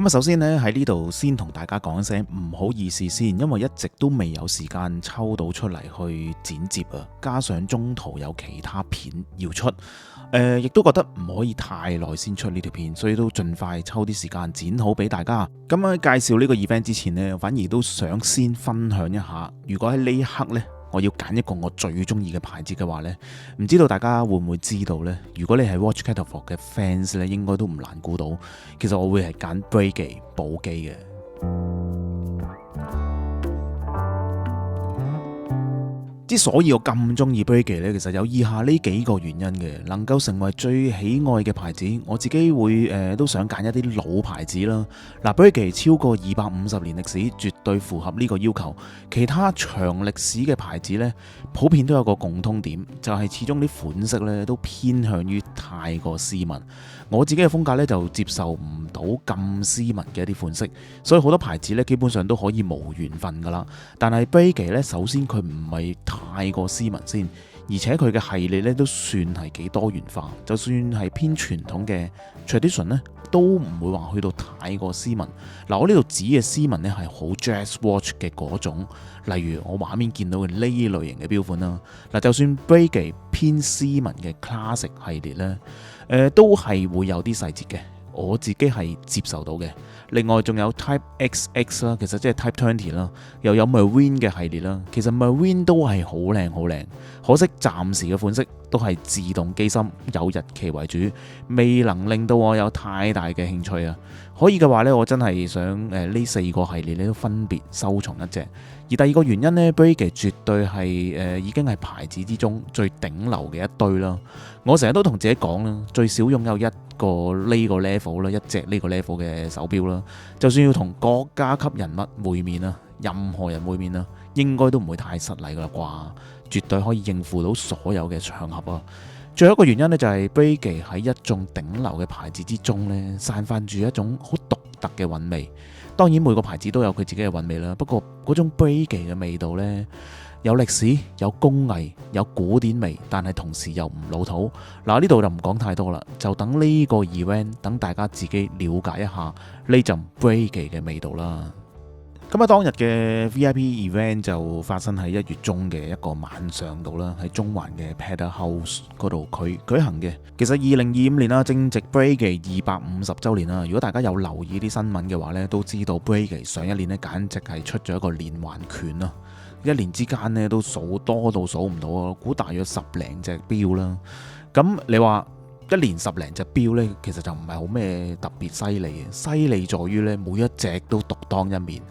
咁啊，首先呢，喺呢度先同大家講一聲唔好意思先，因為一直都未有時間抽到出嚟去剪接啊，加上中途有其他片要出，亦都覺得唔可以太耐先出呢條片，所以都盡快抽啲時間剪好俾大家。咁喺介紹呢個 event 之前呢，反而都想先分享一下，如果喺呢一刻呢，我要揀一個我最中意嘅牌子嘅話呢，唔知道大家會唔會知道呢？如果你係 Watch Catalog 嘅 fans 呢，應該都唔難估到，其實我會係揀 Breitling 寶璣嘅。之所以我咁中意 Breitling 咧，其實有以下呢幾個原因嘅，能夠成為最喜愛嘅牌子，我自己會都想揀一啲老牌子啦。嗱，Breitling超過250年歷史，絕對符合呢個要求。其他長歷史嘅牌子呢，普遍都有個共通點，就係始終啲款式呢都偏向於太過斯文。我自己嘅風格呢，就接受唔到咁斯文嘅一啲款式，所以好多牌子呢，基本上都可以無緣分噶啦。但係 Breitling 呢，首先佢唔係太過斯文先，而且佢嘅系列咧都算係幾多元化，就算係偏傳統嘅 tradition 咧，都唔會話去到太過斯文。嗱，我呢度指嘅斯文咧係好 jazz watch 嘅嗰種，例如我畫面見到嘅呢類型嘅錶款啦。嗱，就算 Breitling 偏斯文嘅 classic 系列咧，都係會有啲細節嘅，我自己係接受到嘅。另外仲有 Type XX 啦，其實即係 Type 20啦，又有 Marine 嘅系列啦。其實 Marine 都係好靚好靚，可惜暫時嘅款式都係自動機芯，有日期為主，未能令到我有太大嘅興趣啊。可以嘅話呢，我真係想呢4個系列咧都分別收藏一隻。而第二個原因呢，Breitling 絕對係已經係牌子之中最頂流嘅一堆啦。我成日都同自己講啦，最少擁有一個呢個 level 啦，一隻呢個 level 嘅手錶啦。就算要同國家級人物會面啊，任何人會面啊，應該都唔會太失禮噶啦啩，絕對可以應付到所有嘅場合啊。最後一個原因呢，就係 Breitling 喺一眾頂流嘅牌子之中呢，散發住一種好獨特嘅韻味。當然每個牌子都有佢自己嘅韻味啦，不過嗰種 Breitling 嘅味道呢，有歷史、有工藝、有古典味，但係同時又唔老土。嗱，呢度就唔講太多啦，就等呢個 event 等大家自己了解一下呢陣 Breitling 嘅味道啦。咁啊，當日嘅 VIP event 就發生喺1月中嘅一個晚上度啦，喺中環嘅 Pedder House 嗰度舉行嘅。其實2025年啦，正值 Breitling 250週年啦。如果大家有留意啲新聞嘅話呢，都知道 Breitling 上一年呢簡直係出咗一個連環拳啦，一年之間呢都數多到數唔到啊，估大約10零隻錶啦。咁你話一年10零隻錶呢，其實就唔係好咩特別犀利嘅，犀利在於呢，每一隻都獨當一面，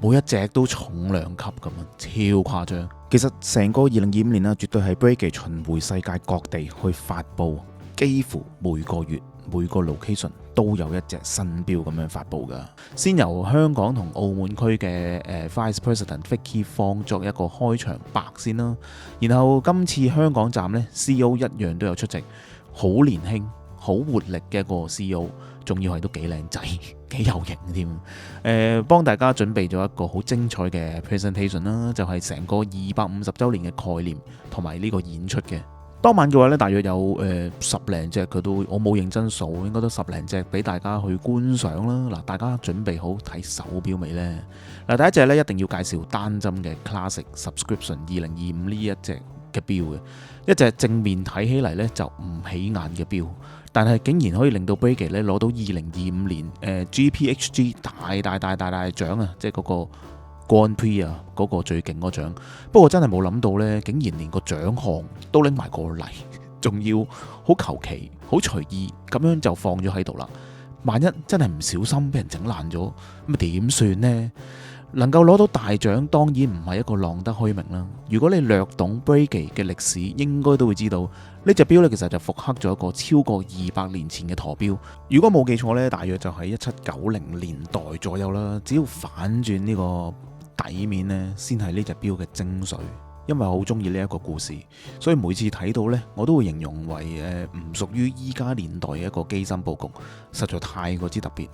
每一隻都重量級咁樣，超誇張。其實成個2025年啦，絕對係 Breitling 巡迴世界各地去發布，幾乎每個月每個 location 都有一隻新錶咁樣發布噶。先由香港同澳門區嘅Vice President Vicky Fong 作一個開場白先啦，然後今次香港站呢 CEO 一樣都有出席。好年輕、好活力嘅一個 CEO， 仲要係都幾靚仔、幾有型添。幫大家準備咗一個好精彩嘅 presentation 啦，就係成個250週年嘅概念同埋呢個演出嘅。當晚嘅話呢，大約有10零隻，佢都我冇認真數，應該都10零隻俾大家去觀賞啦。嗱，大家準備好睇手錶未呢？嗱，第一隻呢，一定要介紹單針嘅 Classic Subscription 2025呢一隻嘅錶嘅，一隻正面睇起嚟呢就唔起眼嘅錶，但係竟然可以令到 Breitling 咧攞到2025年GPHG 大獎啊！即係嗰個 Grand Prix 啊，嗰個最勁嗰獎。不過真係冇諗到呢，竟然連個獎項都拎埋過嚟，仲要好求其、好隨意咁樣就放咗喺度啦。萬一真係唔小心俾人整爛咗，咁點算呢？能夠攞到大獎當然唔係一個浪得虛名啦。如果你略懂 Breitling 嘅歷史，應該都會知道呢隻錶咧，其實就復刻咗一個超過200年前嘅駝錶。如果冇記錯呢，大約就喺1790年代左右啦。只要反轉呢個底面呢，先係呢隻錶嘅精髓。因為我好中意呢一個故事，所以每次睇到呢，我都會形容為唔屬於依家年代嘅一個機芯佈局，實在太過之特別。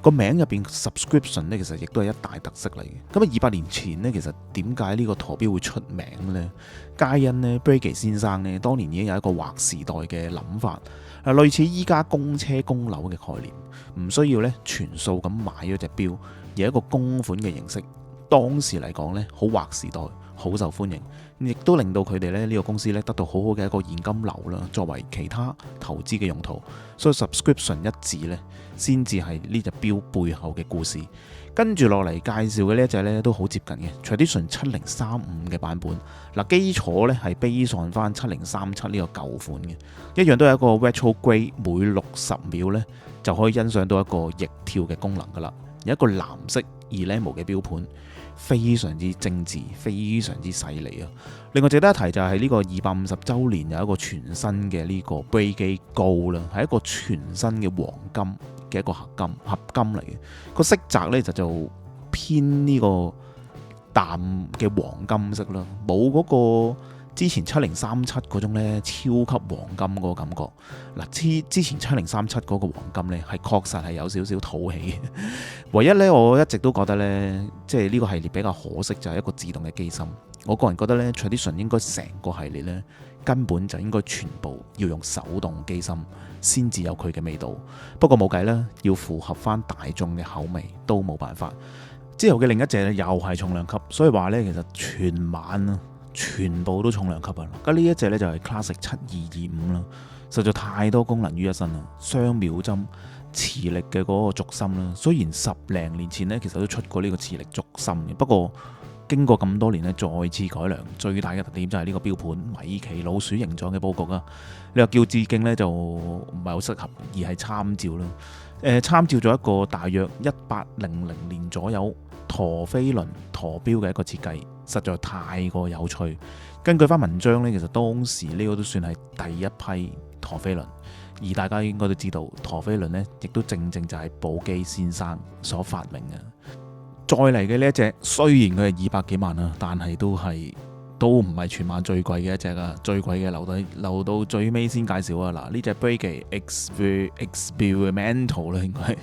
個名入邊 subscription 呢，其實亦都係一大特色嚟嘅。咁啊，200年前呢，其實點解呢個陀錶會出名呢？皆因呢 Breguet 先生呢，當年已經有一個劃時代嘅諗法，類似依家供車供樓嘅概念，唔需要呢全數咁買咗隻錶，而係一個供款嘅形式。當時嚟講呢，好劃時代，好受歡迎，亦都令到佢哋呢個公司呢得到好好嘅一個現金流啦，作為其他投資嘅用途。所以 subscription 一字呢，先至係呢隻錶背後嘅故事。跟住落嚟介紹嘅呢一隻呢，都好接近嘅 Tradition 7035嘅版本。嗱，基礎呢係 base on 翻7037呢個舊款嘅，一樣都係一個 retrograde，每60秒呢就可以欣賞到一個逆跳嘅功能噶啦。有一個藍色 enamel 嘅錶盤，非常之精緻，非常之細膩啊！另外值得一提就係呢個250週年有一個全新嘅呢個 Breguet Gold 啦，係一個全新嘅黃金嘅一個合金嚟嘅。個色澤呢就偏呢個淡嘅黃金色啦，冇嗰個之前7037嗰種呢超級黃金嗰個感覺。嗱，之前7037嗰個黃金呢係確實係有少少土氣。唯一呢，我一直都覺得呢，即係呢個系列比較可惜就係一個自動嘅機芯。我個人覺得呢 Tradition 應該成個系列呢根本就應該全部要用手動機芯先至有佢嘅味道。不過冇計啦，要符合翻大眾嘅口味都冇辦法。之後嘅另一隻呢又係重量級，所以話呢，其實全晚啊全部都重量級啊！咁呢一隻呢，就係 Classic 7225啦，實在太多功能於一身啦。雙秒針磁力嘅嗰個軸心啦，雖然10零年前呢，其實都出過呢個磁力軸心嘅，不過經過咁多年呢，再次改良，最大嘅特點就係呢個錶盤米奇老鼠形狀嘅佈局啊！你話叫致敬呢，就唔係好適合，而係參照啦。參照咗一個大約1800年左右陀飛輪陀錶嘅一個設計，實在太過有趣。根據翻文章呢，其實當時呢個都算係第一批陀飛輪，而大家應該都知道陀飛輪呢，亦都正正就係寶璣先生所發明嘅。再嚟嘅呢一隻，雖然佢係200幾萬啦，但係都唔係全晚最貴嘅一隻啊！最貴嘅留到最尾先介紹啊！嗱，呢隻 Breguet Experimental 咧，應該係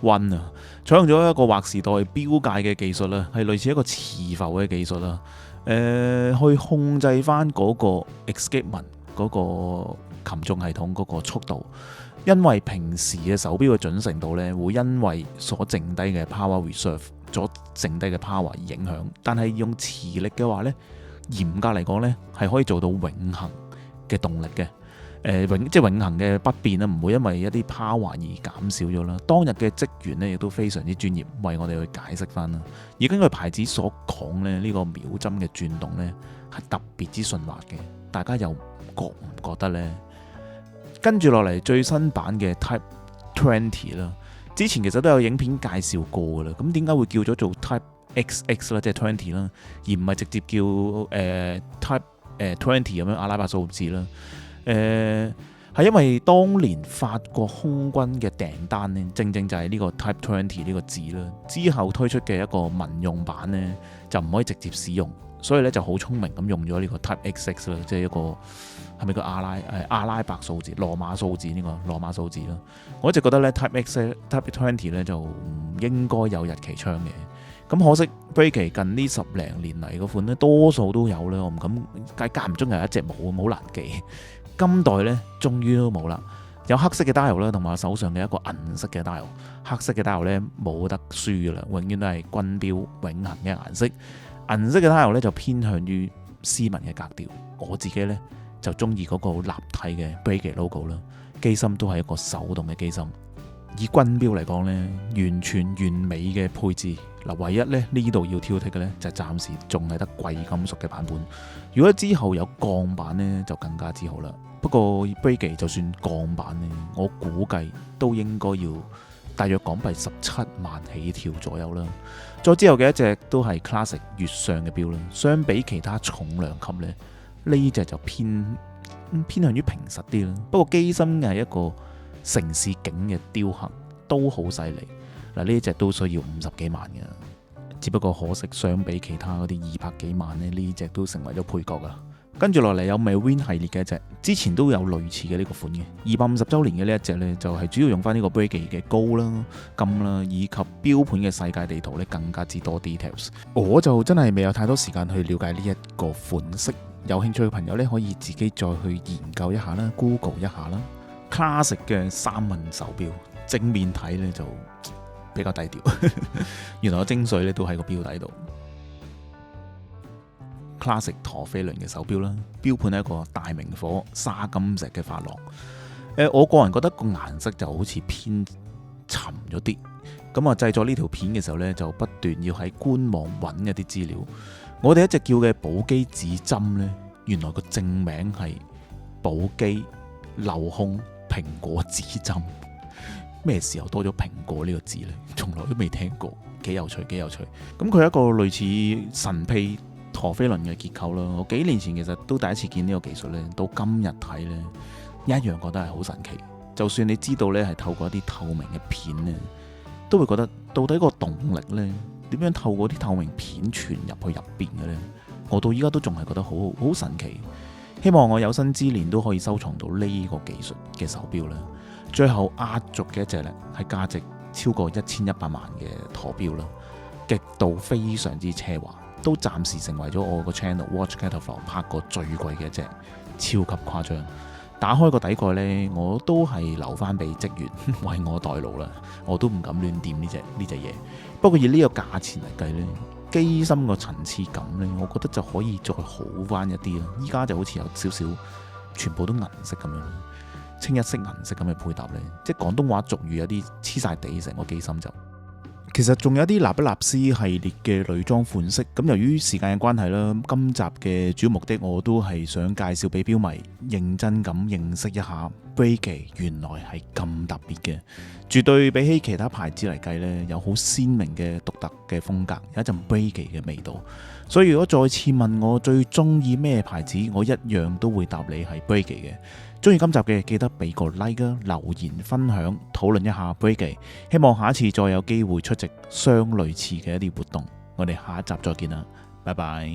One 啊，採用咗一個劃時代錶界嘅技術啦，係類似一個磁浮嘅技術啦，去控制翻嗰個 Escapement 嗰個擒縱系統嗰個速度。因為平時嘅手錶嘅準程度呢，會因為所剩低嘅 power reserve 所剩低嘅 power 而影響，但係用磁力嘅話呢，嚴格嚟講呢，係可以做到永恆嘅動力嘅，即係永恆嘅不變啦，唔會因為一啲 power 而減少咗啦。當日嘅職員呢，亦都非常之專業，為我哋去解釋翻啦。而根據牌子所講呢，呢個秒針嘅轉動呢，係特別之順滑嘅，大家又覺唔覺得呢？跟住落嚟最新版嘅 Type 20啦，之前其實都有影片介紹過噶啦。咁點解會叫咗做 Type XX 啦，即係 20啦，而唔係直接叫Type 20咁樣阿拉伯數字啦？係因為當年法國空軍嘅訂單呢，正正就係呢個 Type 20呢個字啦。之後推出嘅一個民用版呢，就唔可以直接使用，所以咧就好聰明咁用咗呢個 Type XX 啦，即係一個。係咪個阿拉伯數字、羅馬數字呢個羅馬數字啦？我一直覺得咧 Type 20咧就唔應該有日期槍嘅。咁可惜 Breguet 近呢10零年嚟嗰款咧多數都有咧，我唔敢間唔中有一隻冇，好難記。今代咧終於都冇啦，有黑色嘅 dial 啦，同埋手上嘅一個銀色嘅 dial。黑色嘅 dial 咧冇得輸噶啦，永遠都係軍標永恆嘅顏色。銀色嘅 dial 咧就偏向於斯文嘅格調。我自己咧就中意嗰個立體嘅 Breguet logo 啦，機芯都係一個手動嘅機芯。以軍標嚟講呢，完全完美嘅配置。嗱，唯一咧呢度要挑剔嘅呢，就係暫時仲係得貴金屬嘅版本。如果之後有鋼版呢，就更加之好啦。不過 Breguet 就算鋼版呢，我估計都應該要大約港幣17萬起跳左右啦。再之後嘅一隻都係 Classic 月相嘅錶啦，相比其他重量級呢，呢隻就偏向於平實啲啦。不過機芯係一個城市景嘅雕刻，都好犀利。嗱，呢隻都需要50幾萬嘅。只不過可惜相比其他嗰啲200幾萬呢，呢隻都成為咗配角啊。跟住落嚟有 Marine 系列嘅一隻，之前都有類似嘅呢個款嘅。250週年嘅呢一隻呢，就係主要用翻呢個 Breakage 嘅高啦、金啦，以及標盤嘅世界地圖呢更加之多 details。我就真係未有太多時間去了解呢一個款式，有興趣嘅朋友呢，可以自己再去研究一下啦 ，Google 一下啦。Classic 嘅3紋手錶，正面睇呢就比較低調，原來個精髓呢都喺個錶底度。Classic 陀飛輪嘅手錶啦，錶盤係一個大明火砂金石嘅珐琅。我個人覺得個顏色就好似偏沉咗啲。咁啊，製作呢條片嘅時候呢，就不斷要喺官網揾一啲資料。我哋一直叫嘅寶璣指針呢，原來個正名係寶璣鏤空蘋果指針。咩時候多咗蘋果呢個字呢？從來都未聽過，幾有趣，幾有趣。咁佢係一個類似神秘陀飛輪嘅結構啦，我幾年前其實都第一次見呢個技術咧，到今日睇咧，一樣覺得係好神奇。就算你知道咧係透過一啲透明嘅片咧，都會覺得到底個動力咧點樣透過啲透明片傳入去入邊嘅咧？我到依家都仲係覺得好神奇。希望我有生之年都可以收藏到呢個技術嘅手錶啦。最後壓軸嘅一隻咧係價值超過1100萬嘅陀錶啦，極度非常之奢華。都暫時成為咗我個 channel Watch Catalog 拍過最貴嘅一隻，超級誇張。打開個底蓋呢，我都係留翻俾職員為我代勞啦，我都唔敢亂掂呢隻嘢。不過以呢個價錢嚟計呢，機芯個層次感呢，我覺得就可以再好翻一啲啦。依家就好似有少少全部都銀色咁樣，清一色銀色咁嘅配搭呢，即係廣東話俗語有啲黐晒地，成個機芯就。其實仲有啲納比納斯系列嘅女裝款式，咁由於時間嘅關係啦，今集嘅主要目的我都係想介紹俾錶迷認真咁認識一下 Breakage 原來係咁特別嘅，絕對比起其他牌子嚟計呢，有好鮮明嘅獨特嘅風格，有一陣 Breakage 嘅味道。所以如果再次問我最中意咩牌子，我一樣都會答你係 Breakage 嘅。中意今集嘅記得俾個 like 啊，留言分享討論一下 Breakage。希望下一次再有機會出席相類似嘅一啲活動。我哋下一集再見啦，拜拜。